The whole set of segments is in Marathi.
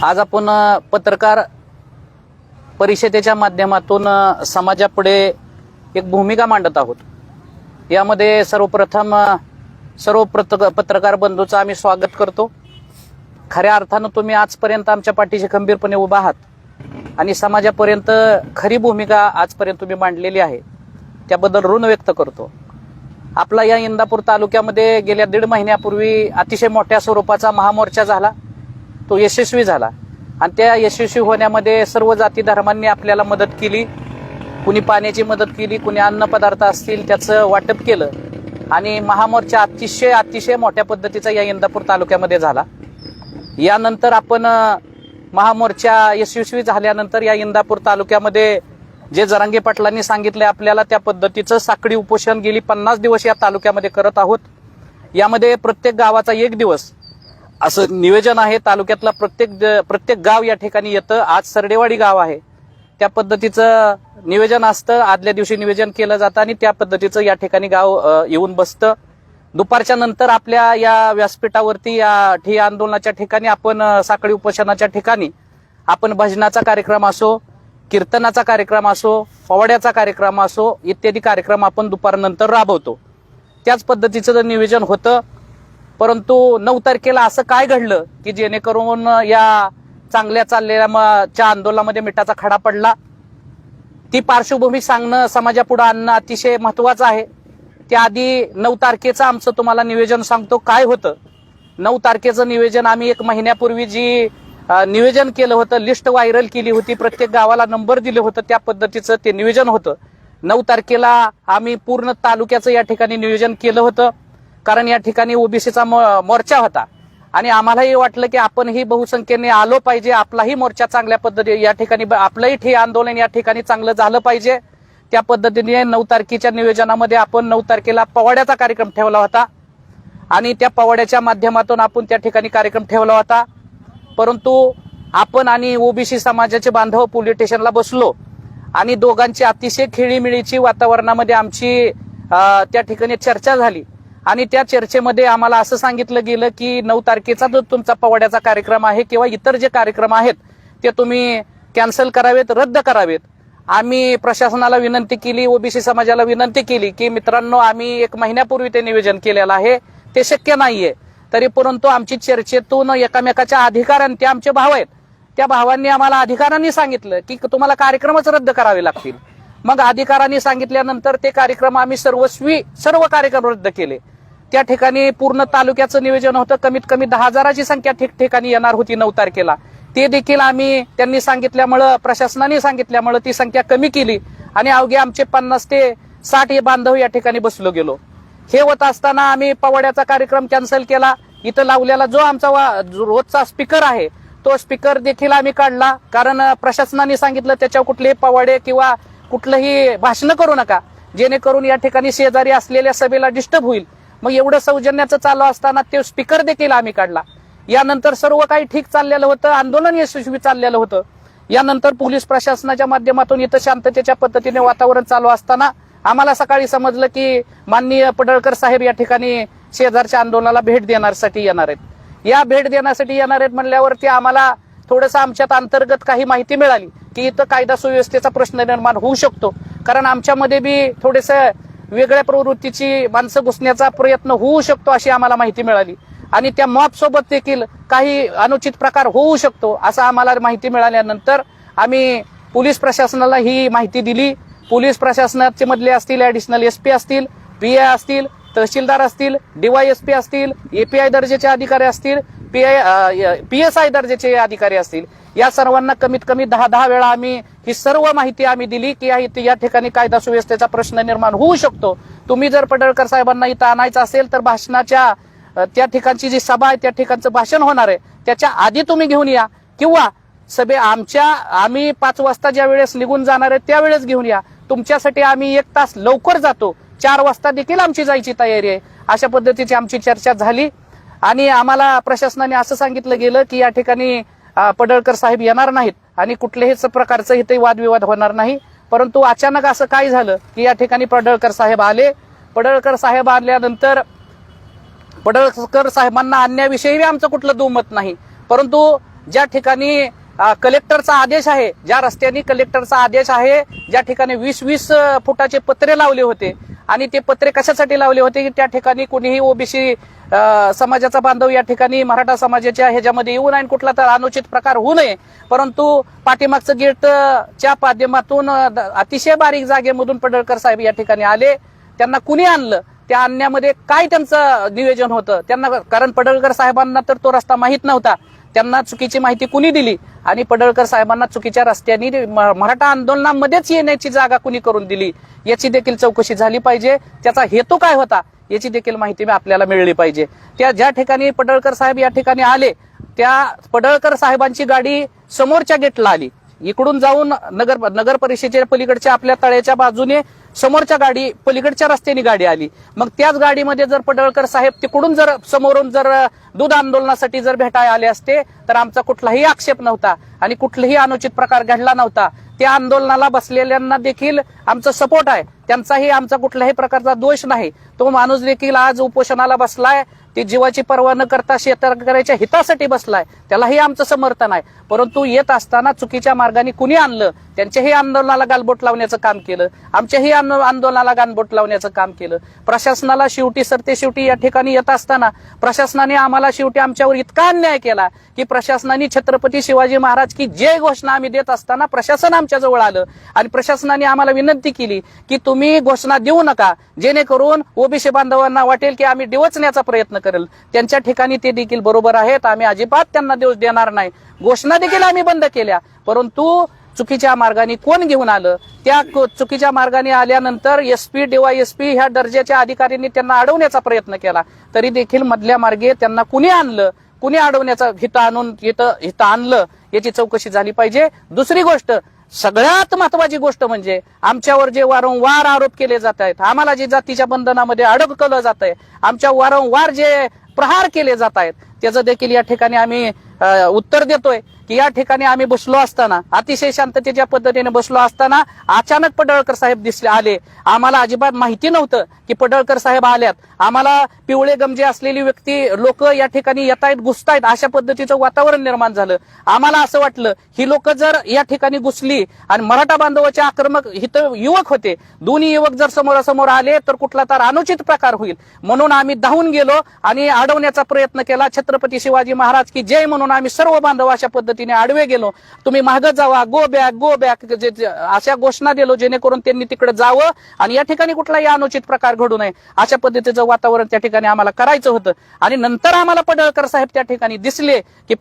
आज आपण पत्रकार परिषदेच्या माध्यमातून समाजापुढे एक भूमिका मांडत आहोत। यामध्ये सर्वप्रथम सर्व पत्रकार बंधूंचं आम्ही स्वागत करतो। खऱ्या अर्थानं तुम्ही आजपर्यंत आमच्या पाठीशी खंबीरपणे उभा आहात आणि समाजापर्यंत खरी भूमिका आजपर्यंत तुम्ही मांडलेली आहे, त्याबद्दल ऋण व्यक्त करतो। आपला या इंदापूर तालुक्यामध्ये गेल्या 1.5 महिन्यापूर्वी अतिशय मोठ्या स्वरूपाचा महामोर्चा झाला, तो यशस्वी झाला आणि त्या यशस्वी होण्यामध्ये सर्व जाती धर्मांनी आपल्याला मदत केली। कुणी पाण्याची मदत केली, कुणी अन्न पदार्थ असतील त्याचं वाटप केलं आणि महामोर्चा अतिशय मोठ्या पद्धतीचा या इंदापूर तालुक्यामध्ये झाला। यानंतर आपण महामोर्चा यशस्वी झाल्यानंतर या इंदापूर तालुक्यामध्ये जे जरांगे पाटलांनी सांगितले आपल्याला त्या पद्धतीचं साखळी उपोषण गेली 50 दिवस या तालुक्यामध्ये करत आहोत। यामध्ये प्रत्येक गावाचा 1 दिवस असं नियोजन आहे। तालुक्यातला प्रत्येक गाव या ठिकाणी येतं। आज सरडेवाडी गाव आहे, त्या पद्धतीचं नियोजन असतं। आदल्या दिवशी नियोजन केलं जातं आणि त्या पद्धतीचं या ठिकाणी गाव येऊन बसतं। दुपारच्या नंतर आपल्या या व्यासपीठावरती या ठिय्या आंदोलनाच्या ठिकाणी आपण साखळी उपोषणाच्या ठिकाणी आपण भजनाचा कार्यक्रम असो, कीर्तनाचा कार्यक्रम असो, पोवाड्याचा कार्यक्रम असो इत्यादी कार्यक्रम आपण दुपारनंतर राबवतो। त्याच पद्धतीचं नियोजन होतं। परंतु 9 तारखेला असं काय घडलं की जेणेकरून या चांगल्या चाललेल्या आंदोलनामध्ये मिठाचा खडा पडला। ती पार्श्वभूमी सांगणं, समाजापुढे आणणं अतिशय महत्वाचं आहे। त्याआधी 9 तारखेचं आमचं तुम्हाला नियोजन सांगतो काय होतं। 9 तारखेचं नियोजन आम्ही 1 महिन्यापूर्वी जी नियोजन केलं होतं, लिस्ट व्हायरल केली होती, प्रत्येक गावाला नंबर दिले होतं, त्या पद्धतीचं ते नियोजन होतं। 9 तारखेला आम्ही पूर्ण तालुक्याचं या ठिकाणी नियोजन केलं होतं, कारण या ठिकाणी ओबीसीचा मोर्चा होता आणि आम्हालाही वाटलं की आपणही बहुसंख्येने आलो पाहिजे, आपलाही मोर्चा चांगल्या पद्धतीने या ठिकाणी, आपलंही ठिय्या आंदोलन या ठिकाणी चांगलं झालं पाहिजे। त्या पद्धतीने 9 तारखेच्या नियोजनामध्ये आपण 9 तारखेला पोवाड्याचा कार्यक्रम ठेवला होता आणि त्या पोवाड्याच्या माध्यमातून आपण त्या ठिकाणी कार्यक्रम ठेवला होता। परंतु आपण आणि ओबीसी समाजाचे बांधव पोलीस स्टेशनला बसलो आणि दोघांची अतिशय खेळीमेळीची वातावरणामध्ये आमची त्या ठिकाणी चर्चा झाली आणि त्या चर्चेमध्ये आम्हाला असं सांगितलं गेलं की 9 तारखेचा जो तुमचा पोवाड्याचा कार्यक्रम आहे किंवा इतर जे कार्यक्रम आहेत ते तुम्ही कॅन्सल करावेत, रद्द करावेत। आम्ही प्रशासनाला विनंती केली, ओबीसी समाजाला विनंती केली की मित्रांनो, आम्ही 1 महिन्यापूर्वी ते नियोजन केलेलं आहे, ते शक्य नाहीये। तरी परंतु आमची चर्चेतून एकामेकाच्या अधिकाऱ्यांनी, ते आमचे भाव आहेत, त्या भावांनी आम्हाला अधिकाऱ्यांनी सांगितलं की तुम्हाला कार्यक्रमच रद्द करावे लागतील। मग अधिकाऱ्यांनी सांगितल्यानंतर ते कार्यक्रम आम्ही सर्व कार्यक्रम रद्द केले। त्या ठिकाणी पूर्ण तालुक्याचं नियोजन होतं, कमीत कमी 10,000ची संख्या ठिकठिकाणी येणार होती 9 तारखेला। ते देखील आम्ही त्यांनी सांगितल्यामुळं, प्रशासनाने सांगितल्यामुळं ती संख्या कमी केली आणि अवघे आमचे 50 ते 60 बांधव या ठिकाणी बसलो गेलो। हे होत असताना आम्ही पोवाड्याचा कार्यक्रम कॅन्सल केला। इथं लावलेला जो आमचा रोजचा स्पीकर आहे तो स्पीकर देखील आम्ही काढला, कारण प्रशासनाने सांगितलं त्याच्यावर कुठलेही पोवाडे किंवा कुठलंही भाषण करू नका, जेणेकरून या ठिकाणी शेजारी असलेल्या सभेला डिस्टर्ब होईल। मग एवढं सौजन्याचं चालू असताना ते स्पीकर देखील आम्ही काढला। यानंतर सर्व काही ठीक चाललेलं होतं, आंदोलन यशस्वी चाललेलं होतं। यानंतर पोलीस प्रशासनाच्या माध्यमातून इथं शांततेच्या पद्धतीने वातावरण चालू असताना आम्हाला सकाळी समजलं की माननीय पडळकर साहेब या ठिकाणी शेजारच्या आंदोलनाला भेट देण्यासाठी येणार आहेत। या भेट देण्यासाठी येणार आहेत म्हणल्यावरती आम्हाला थोडंसं आमच्यात अंतर्गत काही माहिती मिळाली की इथं कायदा सुव्यवस्थेचा प्रश्न निर्माण होऊ शकतो, कारण आमच्यामध्ये बी थोडेसं वेगळ्या प्रवृत्तीची माणसं घुसण्याचा प्रयत्न होऊ शकतो अशी आम्हाला माहिती मिळाली आणि त्या मॉब सोबत देखील काही अनुचित प्रकार होऊ शकतो असं आम्हाला माहिती मिळाल्यानंतर आम्ही पोलीस प्रशासनाला ही माहिती दिली। पोलीस प्रशासनाचे मधले असतील, ऍडिशनल एसपी असतील, पीआय असतील, तहसीलदार असतील, डीवायएसपी असतील, एपीआय दर्जाचे अधिकारी असतील, पीएसआय दर्जाचे अधिकारी असतील, या सर्वांना कमीत कमी 10 वेळा आम्ही ही सर्व माहिती आम्ही दिली की या ठिकाणी कायदा सुव्यवस्थेचा प्रश्न निर्माण होऊ शकतो। तुम्ही जर पडळकर साहेबांना इथं आणायचं असेल तर भाषणाच्या त्या ठिकाणची जी सभा आहे त्या ठिकाणचं भाषण होणार आहे त्याच्या आधी तुम्ही घेऊन या, किंवा आम्ही 5 वाजता ज्या वेळेस निघून जाणार आहे त्यावेळेस घेऊन या। तुमच्यासाठी आम्ही 1 तास लवकर जातो, 4 वाजता देखील आमची जायची तयारी आहे। अशा पद्धतीची आमची चर्चा झाली आणि आम्हाला प्रशासनाने असं सांगितलं गेलं की या ठिकाणी पडळकर साहेब येणार नाहीत आणि कुठल्याहीच प्रकारचं इथे वादविवाद होणार नाही। परंतु अचानक असं काय झालं की या ठिकाणी पडळकर साहेब आले। पडळकर साहेब आल्यानंतर पडळकर साहेबांना आणण्याविषयी आमचं कुठलं दुमत नाही, परंतु ज्या ठिकाणी कलेक्टरचा आदेश आहे, ज्या रस्त्याने कलेक्टरचा आदेश आहे, ज्या ठिकाणी 20-20 फुटाचे पत्रे लावले होते आणि ते पत्रे कशासाठी लावले होते की त्या ठिकाणी कुणीही ओबीसी समाजाचा बांधव या ठिकाणी मराठा समाजाच्या ह्याच्यामध्ये येऊ नये, कुठला तर अनुचित प्रकार होऊ नये. परंतु पाठीमागचं गेटच्या माध्यमातून अतिशय बारीक जागेमधून पडळकर साहेब या ठिकाणी आले. त्यांना कुणी आणलं, त्या आणण्यामध्ये काय त्यांचं नियोजन होतं त्यांना, कारण पडळकर साहेबांना तर तो रस्ता माहीत नव्हता. त्यांना चुकीची माहिती कुणी दिली आणि पडळकर साहेबांना चुकीच्या रस्त्याने मराठा आंदोलनामध्येच येण्याची जागा कुणी करून दिली याची देखील चौकशी झाली पाहिजे. त्याचा हेतू काय होता याची देखील माहिती आपल्याला मिळली पाहिजे. त्या ज्या ठिकाणी पडळकर साहेब या ठिकाणी आले त्या पडळकर साहेबांची गाडी समोरच्या गेटला आली. इकडून जाऊन नगर परिषदेच्या पलीकडच्या आपल्या तळ्याच्या बाजूने समोरच्या गाडी पलीकडच्या रस्त्याने गाडी आली. मग त्याच गाडीमध्ये जर पडळकर साहेब तिकडून जर समोरून जर दूध आंदोलनासाठी जर भेटायला आले असते तर आमचा कुठलाही आक्षेप नव्हता आणि कुठलाही अनुचित प्रकार घडला नव्हता. त्या आंदोलनाला बसलेल्यांना देखील आमचा सपोर्ट आहे, त्यांचाही आमचा कुठल्याही प्रकारचा दोष नाही. तो माणूस देखील आज उपोषणाला बसलाय, ती जीवाची पर्वा न करता शेतकऱ्याच्या हितासाठी बसलाय, त्यालाही आमचं समर्थन आहे. परंतु येत असताना चुकीच्या मार्गाने कुणी आणलं, त्यांच्याही आंदोलनाला गालबोट लावण्याचं काम केलं, आमच्याही आंदोलनाला गालबोट लावण्याचं काम केलं. प्रशासनाला शेवटी या ठिकाणी येत असताना प्रशासनाने आम्हाला शेवटी आमच्यावर इतका अन्याय केला की प्रशासनाने छत्रपती शिवाजी महाराज की जय घोषणा आम्ही देत असताना प्रशासन आमच्या जवळ आलं आणि प्रशासनाने आम्हाला विनंती केली की तुम्ही घोषणा देऊ नका, जेणेकरून ओबीसी बांधवांना वाटेल की आम्ही डिवचण्याचा प्रयत्न करेल. त्यांच्या ठिकाणी ते देखील बरोबर आहेत, आम्ही अजिबात त्यांना दिवस देणार नाही. घोषणा देखील आम्ही बंद केल्या, परंतु चुकीच्या मार्गाने कोण घेऊन आलं, त्या चुकीच्या मार्गाने आल्यानंतर एसपी DYSP ह्या दर्जाच्या अधिकाऱ्यांनी त्यांना अडवण्याचा प्रयत्न केला. तरी देखील मधल्या मार्गे त्यांना कुणी आणलं, कुणी अडवण्याचा हित आणलं याची चौकशी झाली पाहिजे. दुसरी गोष्ट, सगळ्यात महत्वाची गोष्ट म्हणजे आमच्यावर जे वारंवार आरोप केले जात आहेत, आम्हाला जे जातीच्या बंधनामध्ये अडकवलं जात आहे, आमच्या वारंवार जे प्रहार केले जात आहेत, त्याचं देखील या ठिकाणी आम्ही उत्तर देतोय की या ठिकाणी आम्ही बसलो असताना, अतिशय शांततेच्या पद्धतीने बसलो असताना अचानक पडळकर साहेब आले. आम्हाला अजिबात माहिती नव्हतं की पडळकर साहेब आल्यात. आम्हाला पिवळे गमजे असलेली लोक या ठिकाणी येत आहेत, घुसतायत, अशा पद्धतीचं वातावरण निर्माण झालं. आम्हाला असं वाटलं ही लोक जर या ठिकाणी घुसली आणि मराठा बांधवाचे आक्रमक इथं युवक होते, दोन्ही युवक जर समोरासमोर आले तर कुठला तर अनुचित प्रकार होईल, म्हणून आम्ही धावून गेलो आणि अडवण्याचा प्रयत्न केला. छत्रपती शिवाजी महाराज की जय म्हणून आम्ही सर्व बांधव अशा पद्धतीने आडवे गेलो. तुम्ही मागे जावा, गो बॅक अशा घोषणा दिलो, जेणेकरून त्यांनी तिकडे जावं आणि या ठिकाणी कुठलाही अनुचित प्रकार घडू नये अशा पद्धतीचं वातावरण त्या ठिकाणी आम्हाला करायचं होतं. आणि नंतर आम्हाला पडळकर साहेब त्या ठिकाणी दिसले की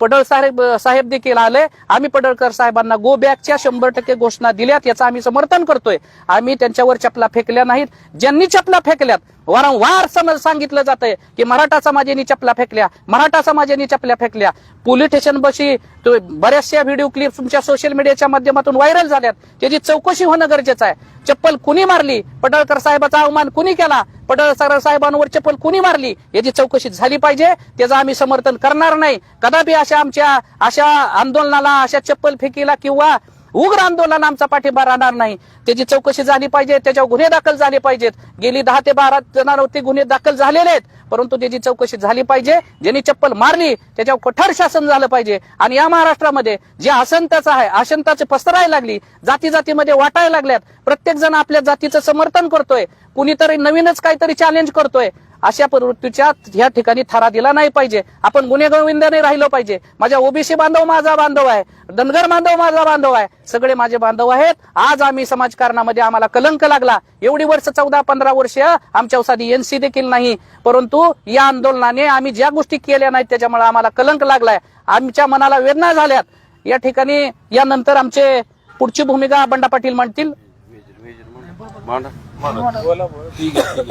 साहेब देखील आले. आम्ही पडळकर साहेबांना गो बॅकच्या 100% घोषणा दिल्यात, याचं आम्ही समर्थन करतोय. आम्ही त्यांच्यावर चपला फेकल्या नाहीत. ज्यांनी चपला फेकल्यात वारंवार सांगितलं जातंय की मराठा समाजाने चपला फेकल्या, मराठा समाजाने चपल्या फेकल्या. पोलीस स्टेशन बशी बऱ्याचशा व्हिडिओ क्लिप तुमच्या सोशल मीडियाच्या माध्यमातून व्हायरल झाल्यात, त्याची चौकशी होणं गरजेचं आहे. चप्पल कुणी मारली, पडळकर साहेबाचा अवमान कुणी केला, पडळकर साहेबांवर चप्पल कुणी मारली याची चौकशी झाली पाहिजे. त्याचं आम्ही समर्थन करणार नाही. कदापि अशा आंदोलनाला, अशा चप्पल फेकीला किंवा उग्र आंदोलन आमचा पाठिंबा राहणार नाही. त्याची चौकशी झाली पाहिजे, त्याच्यावर गुन्हे दाखल झाले पाहिजेत. गेली 10 ते 12 जणांवरती गुन्हे दाखल झालेले आहेत, परंतु त्याची चौकशी झाली पाहिजे. ज्यांनी चप्पल मारली त्याच्यावर कठोर शासन झालं पाहिजे. आणि या महाराष्ट्रामध्ये जे अशांतता आहे, अशांतता पसरायला लागली, जातीमध्ये वाटायला लागल्यात, प्रत्येक जण आपल्या जातीचं समर्थन करतोय, कुणीतरी नवीनच काहीतरी चॅलेंज करतोय, अशा प्रवृत्तीच्या या ठिकाणी थारा दिला नाही पाहिजे. आपण गुन्हेगोविंदाने राहिलो पाहिजे. माझ्या ओबीसी बांधव माझा बांधव आहे, धनगर बांधव माझा बांधव आहे, सगळे माझे बांधव आहेत. आज आम्ही समाजकारणामध्ये आम्हाला कलंक लागला. एवढी वर्ष 14-15 वर्ष आमच्या साधी NC देखील नाही, परंतु या आंदोलनाने आम्ही ज्या गोष्टी केल्या नाहीत त्याच्यामुळे आम्हाला कलंक लागलाय, आमच्या मनाला वेदना झाल्यात. या ठिकाणी यानंतर आमचे पुढची भूमिका बंडा पाटील म्हणतील.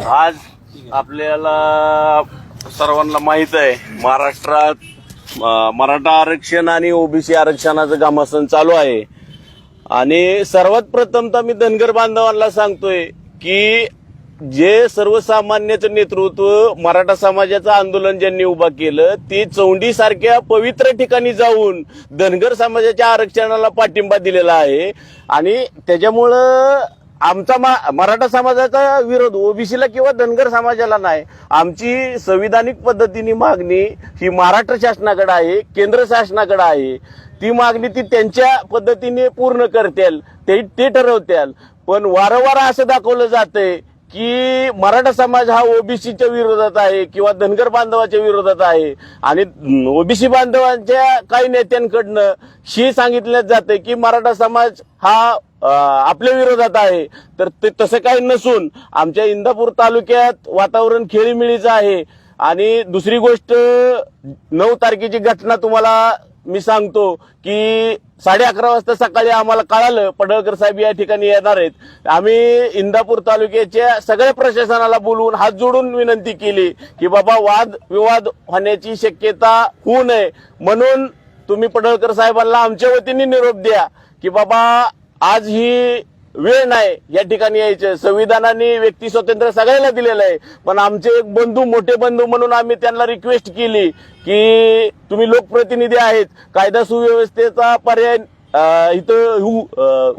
आज आपल्याला सर्वांना माहित आहे महाराष्ट्रात मराठा आरक्षण आणि ओबीसी आरक्षणाचं घमासन चालू आहे. आणि सर्वात प्रथमतः मी धनगर बांधवांना सांगतोय की जे सर्वसामान्याचं नेतृत्व मराठा समाजाचं आंदोलन ज्यांनी उभा केलं, ती चौंडी सारख्या पवित्र ठिकाणी जाऊन धनगर समाजाच्या आरक्षणाला पाठिंबा दिलेला आहे. आणि त्याच्यामुळं आमचा मराठा समाजाचा विरोध ओबीसीला किंवा धनगर समाजाला नाही. आमची संविधानिक पद्धतीने मागणी ही महाराष्ट्र शासनाकडे आहे, केंद्र शासनाकडे आहे. ती मागणी ती त्यांच्या पद्धतीने पूर्ण करतील, ते ठरवतील. पण वारंवार असं दाखवलं जातंय की मराठा समाज हा ओबीसीच्या विरोधात आहे किंवा धनगर बांधवाच्या विरोधात आहे. आणि ओबीसी बांधवांच्या काही नेत्यांकडनं हे सांगितलं जाते की मराठा समाज हा आपल्या विरोधात आहे. तर ते तसं काही नसून आमच्या इंदापूर तालुक्यात वातावरण खेळीमेळीचं आहे. आणि दुसरी गोष्ट 9 तारखेची घटना तुम्हाला मी सांगतो की 11:30 वाजता सकाळी आम्हाला कळालं पडळकर साहेब या ठिकाणी येणार आहेत. आम्ही इंदापूर तालुक्याच्या सगळ्या प्रशासनाला बोलवून हात जोडून विनंती केली की बाबा वाद विवाद होण्याची शक्यता होऊ नये, म्हणून तुम्ही पडळकर साहेबांना आमच्या वतीने निरोप द्या की बाबा आज ही वेळ नाही या ठिकाणी यायचं. संविधानाने व्यक्ती स्वातंत्र्य सगळ्याला दिलेलं आहे, पण आमचे एक बंधू, मोठे बंधू म्हणून आम्ही त्यांना रिक्वेस्ट केली की तुम्ही लोकप्रतिनिधी आहेत, कायदा सुव्यवस्थेचा पर्याय इथं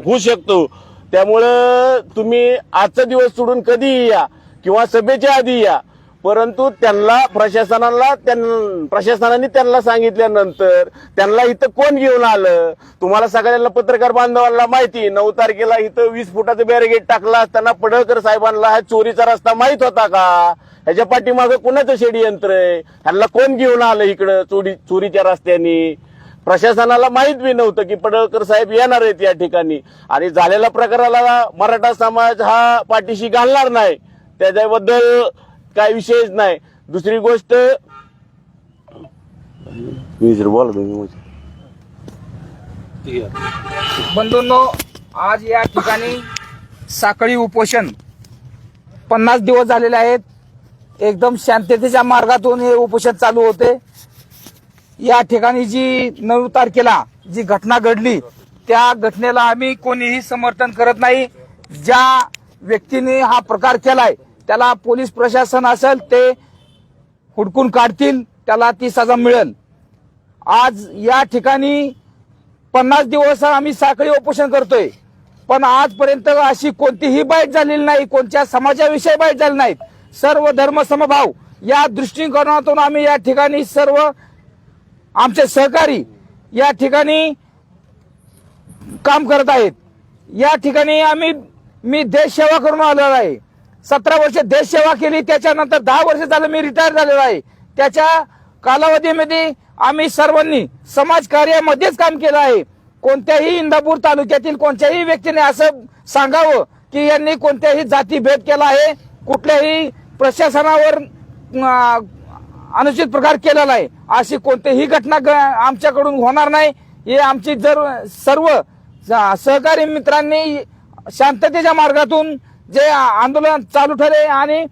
होऊ शकतो. त्यामुळं तुम्ही आजचा दिवस सोडून कधीही या किंवा सभेच्या आधी या. परंतु त्यांना प्रशासनाने त्यांना सांगितल्यानंतर त्यांना इथं कोण घेऊन आलं? तुम्हाला सगळ्यांना पत्रकार बांधवांना माहिती, 9 तारखेला इथं 20 फुटाचं बॅरिगेड टाकला असताना पडळकर साहेबांना हा चोरीचा रस्ता माहित होता का? ह्याच्या पाठीमागं कुणाचं षडयंत्र आहे? ह्यांना कोण घेऊन आलं इकडं चोरीच्या रस्त्यानी? प्रशासनाला माहित बी नव्हतं की पडळकर साहेब येणार आहेत या ठिकाणी. आणि झालेल्या प्रकाराला मराठा समाज हा पाठीशी घालणार नाही, त्याच्याबद्दल काय विषयच नाही. दुसरी गोष्ट बंधूंनो, आज या ठिकाणी साखळी उपोषण 50 दिवस झालेले आहेत. एकदम शांततेच्या मार्गातून हे उपोषण चालू होते. या ठिकाणी जी 9 तारखेला जी घटना घडली त्या घटनेला आम्ही कोणीही समर्थन करत नाही. ज्या व्यक्तीने हा प्रकार केलाय त्याला पोलीस प्रशासन असेल ते हुडकून काढतील, त्याला ती सजा मिळेल. आज या ठिकाणी 50 दिवस आम्ही साखळी उपोषण करतोय, पण आजपर्यंत अशी कोणतीही बाईट झालेली नाही, कोणत्या समाजाविषयी बाईट झाली नाहीत. सर्व धर्म समभाव या दृष्टिकोनातून आम्ही या ठिकाणी सर्व आमचे सहकारी या ठिकाणी काम करत आहेत. या ठिकाणी मी देश सेवा करून आलेलो आहे. 17 वर्ष देश सेवा केली, त्याच्यानंतर 10 वर्ष झालं मी रिटायर झालेलो आहे. त्याच्या कालावधीमध्ये आम्ही सर्वांनी समाजकार्यामध्येच काम केलं आहे. कोणत्याही इंदापूर तालुक्यातील कोणत्याही व्यक्तीने असं सांगावं की यांनी कोणत्याही जातीभेद केला आहे, कुठल्याही प्रशासनावर अनुचित प्रकार केलेला आहे, अशी कोणतीही घटना आमच्याकडून होणार नाही. हे आमची जर सर्व सहकारी मित्रांनी शांततेच्या मार्गातून जे आंदोलन चालू ठरे आणि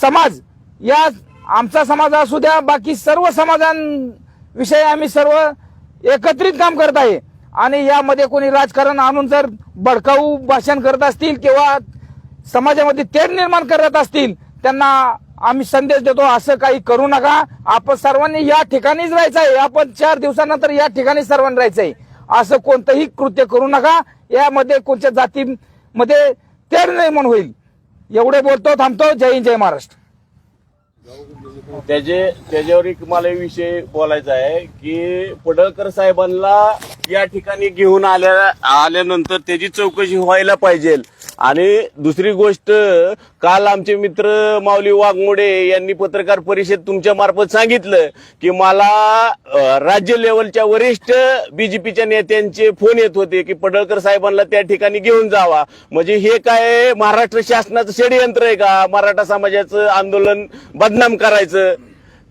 समाज या आमचा समाज असू द्या बाकी सर्व समाजांविषयी आम्ही सर्व एकत्रित काम करत आहे. आणि यामध्ये कोणी राजकारण आणून जर भडकाऊ भाषण करत असतील किंवा समाजामध्ये तेढ निर्माण करत असतील त्यांना आम्ही संदेश देतो, असं काही करू नका. आपण सर्वांनी या ठिकाणीच राहायचं आहे. आपण 4 दिवसानंतर या ठिकाणी सर्वांनी राहायचं आहे. असं कोणतंही कृत्य करू नका. यामध्ये कोणत्या जातीमध्ये तेढ निर्माण होईल. एवढे बोलतो, थांबतो. जय हिंद, जय महाराष्ट्र. त्याच्यावर एक मला विषय बोलायचा आहे की पडळकर साहेबांना या ठिकाणी घेऊन आल्यानंतर त्याची चौकशी व्हायला पाहिजे. आणि दुसरी गोष्ट, काल आमचे मित्र माऊली वाघमोडे यांनी पत्रकार परिषद तुमच्या मार्फत सांगितलं की मला राज्य लेवलच्या वरिष्ठ बीजेपीच्या नेत्यांचे फोन येत होते की पडळकर साहेबांना त्या ठिकाणी घेऊन जावा. म्हणजे हे काय महाराष्ट्र शासनाचं षडयंत्र आहे का मराठा समाजाचं आंदोलन बदनाम करायचं?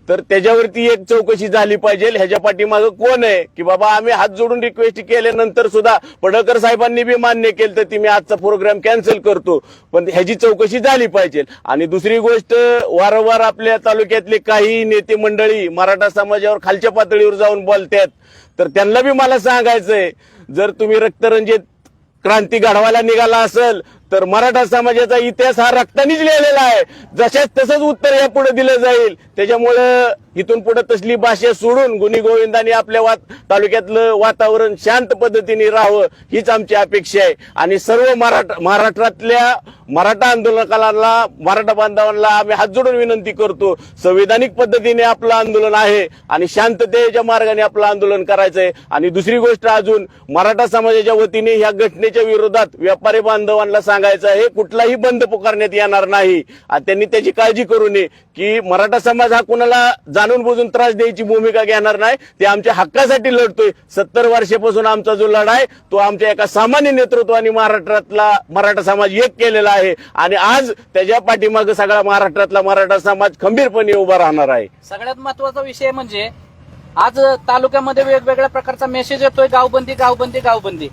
तर त्याच्यावरती एक चौकशी झाली पाहिजे. ह्याच्या पाठीमागं कोण आहे की बाबा आम्ही हात जोडून रिक्वेस्ट केल्यानंतर सुद्धा पडळकर साहेबांनी बी मान्य केलं तर ती मी आजचा प्रोग्राम कॅन्सल करतो, पण ह्याची चौकशी झाली पाहिजे. आणि दुसरी गोष्ट, वारंवार आपल्या तालुक्यातले काही नेते मंडळी मराठा समाजावर खालच्या पातळीवर जाऊन बोलतात, तर त्यांना बी मला सांगायचंय, जर तुम्ही रक्तरंजित क्रांती घडवायला निघाला असेल तर मराठा समाजाचा इतिहास हा रक्तानेच लिहिलेला आहे. जशाच तसंच उत्तर या पुढे दिलं जाईल. त्याच्यामुळं इथून पुढे तसली भाषा सोडून गुणी गोविंदाने आपल्या तालुक्यातलं वातावरण शांत पद्धतीने राहावं हीच आमची अपेक्षा आहे. आणि सर्व महाराष्ट्रातल्या मराठा आंदोलकाला, मराठा बांधवांना आम्ही हात जोडून विनंती करतो, संविधानिक पद्धतीने आपलं आंदोलन आहे आणि शांततेच्या मार्गाने आपलं आंदोलन करायचंय. आणि दुसरी गोष्ट अजून मराठा समाजाच्या वतीने ह्या घटनेच्या विरोधात व्यापारी बांधवांना सांगायचं आहे, कुठलाही बंद पुकारण्यात येणार नाही. आणि त्यांनी त्याची काळजी करू नये की मराठा समाज हा कुणाला जाणून बुजून त्रास द्यायची भूमिका घेणार नाही. ते आमच्या हक्कासाठी लढतोय. 70 वर्षापासून आमचा जो लढा आहे तो आमच्या एका सामान्य नेतृत्वाने महाराष्ट्रातला मराठा समाज एक केलेला आहे आणि आज त्याच्या पाठीमागे सगळा महाराष्ट्रातला मराठा समाज खंबीरपणे उभा राहणार आहे. सगळ्यात महत्वाचा विषय म्हणजे आज तालुक्यामध्ये वेगवेगळ्या प्रकारचा मेसेज येतोय, गावबंदी गावबंदी गावबंदी.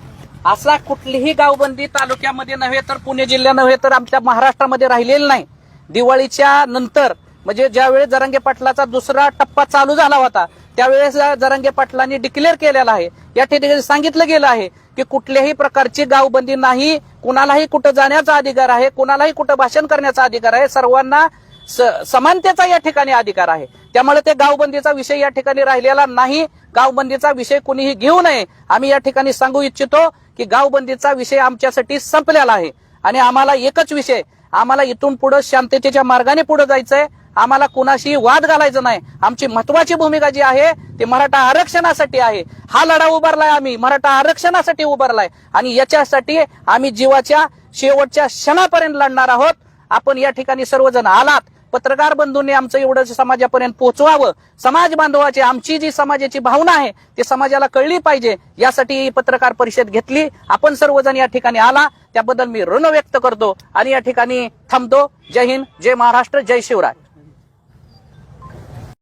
असा कुठलीही गावबंदी तालुक्यामध्ये नव्हे तर पुणे जिल्ह्यात नव्हे तर आमच्या महाराष्ट्रामध्ये राहिलेली नाही. दिवाळीच्या नंतर म्हणजे ज्यावेळेस जरांगे पाटलाचा दुसरा टप्पा चालू झाला होता त्यावेळेस जरांगे पाटलांनी डिक्लेअर केलेला आहे, या ठिकाणी सांगितलं गेलं आहे की कुठल्याही प्रकारची गावबंदी नाही, कुणालाही कुठं जाण्याचा अधिकार आहे, कुणालाही कुठं भाषण करण्याचा अधिकार आहे, सर्वांना समानतेचा या ठिकाणी अधिकार आहे. त्यामुळे ते गावबंदीचा विषय या ठिकाणी राहिलेला नाही. गावबंदीचा विषय कुणीही घेऊ नये. आम्ही या ठिकाणी सांगू इच्छितो की गावबंदीचा विषय आमच्यासाठी संपलेला आहे आणि आम्हाला एकच विषय, आम्हाला इथून पुढे शांततेच्या मार्गाने पुढे जायचंय. आम्हाला कुणाशी वाद घालायचा नाही. आमची महत्वाची भूमिका जी आहे ती मराठा आरक्षणासाठी आहे. हा लढा उभारलाय, आम्ही मराठा आरक्षणासाठी उभारलाय आणि याच्यासाठी आम्ही जीवाच्या शेवटच्या क्षणापर्यंत लढणार आहोत. आपण या ठिकाणी सर्वजण आलात, पत्रकार बंधूंनी आमचं एवढं समाजापर्यंत पोहोचवावं. समाज बांधवाची आमची जी समाजाची भावना आहे ती समाजाला कळली पाहिजे, यासाठी ही पत्रकार परिषद घेतली. आपण सर्वजण या ठिकाणी आला त्याबद्दल मी ऋण व्यक्त करतो आणि या ठिकाणी थांबतो. जय हिंद, जय महाराष्ट्र, जय शिवराय.